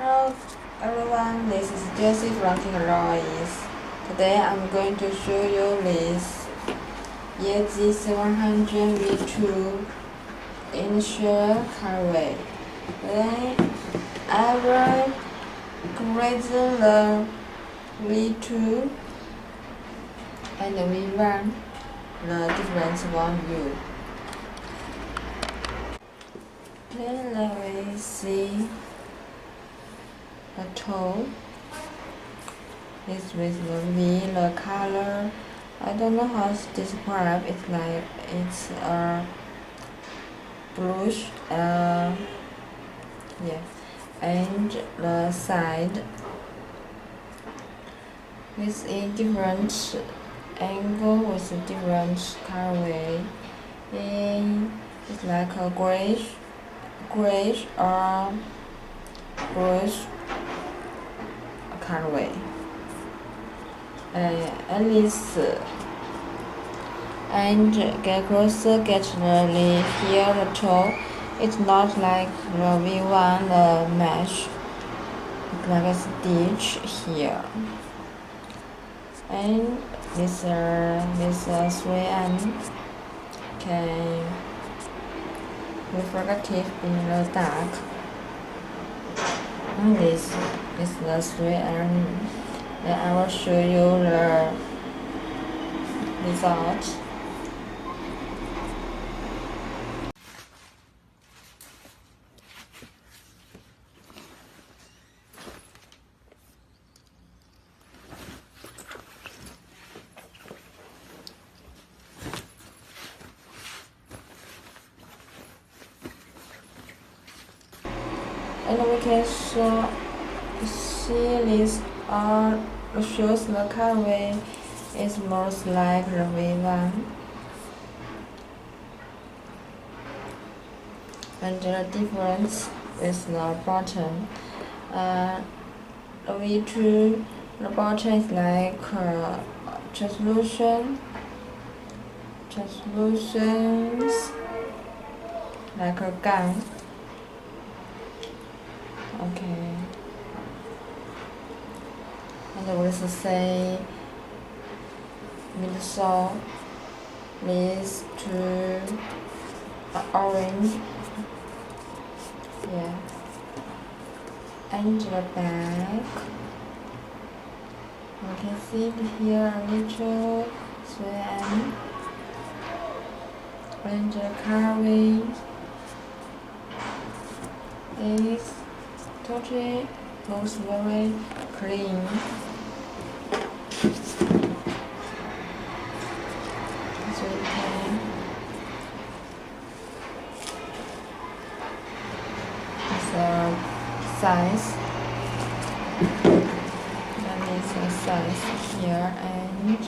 Hello everyone, this is Jessie from Royce. Today I'm going to show you this Yeezy 700 V2 Inertia colorway. Then I will create the V2 and V1, the difference one view. Then let me see the toe is with the V, the color. I don't know how to describe. It's like it's a bluish, yeah, and the side with a different angle with a different colorway. It's like a grayish or bluish colorway. At least and get closer, get really here the toe. It's not like the V1 the mesh. It's like a stitch here. And this 3M can reflective in the dark. And this is the 3M. Then I will show you the result. And we can see this shows the colorway is most like the V1, and the difference is the bottom. The V2, the bottom is like translucent, like a gun. Okay. And we will say midsole leads to orange, yeah, and the back you can see here a little 3M and the colorway is totally looks very clean. So you can the size. That is the size here and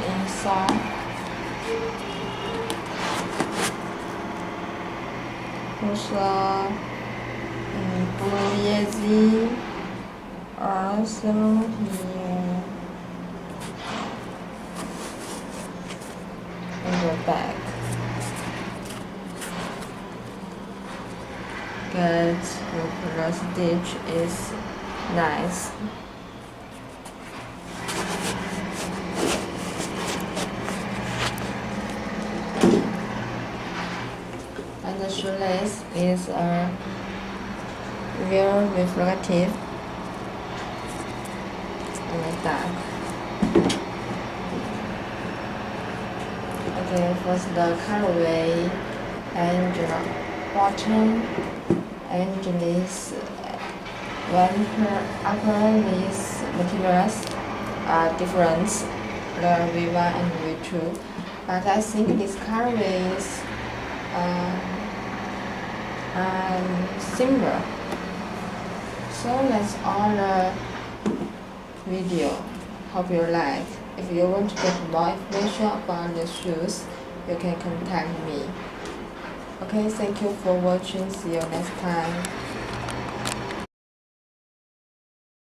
inside. Also, blue Yeezy also here in the back. Good, the stitch is nice. And the shoelace is very reflective in the dark. Okay, first the colorway and the bottom and this upper these materials are different, the V1 and V2, but I think this colorway is similar. So that's all the video. Hope you like. If you want to get more information about the shoes, you can contact me. Okay, thank you for watching. See you next time.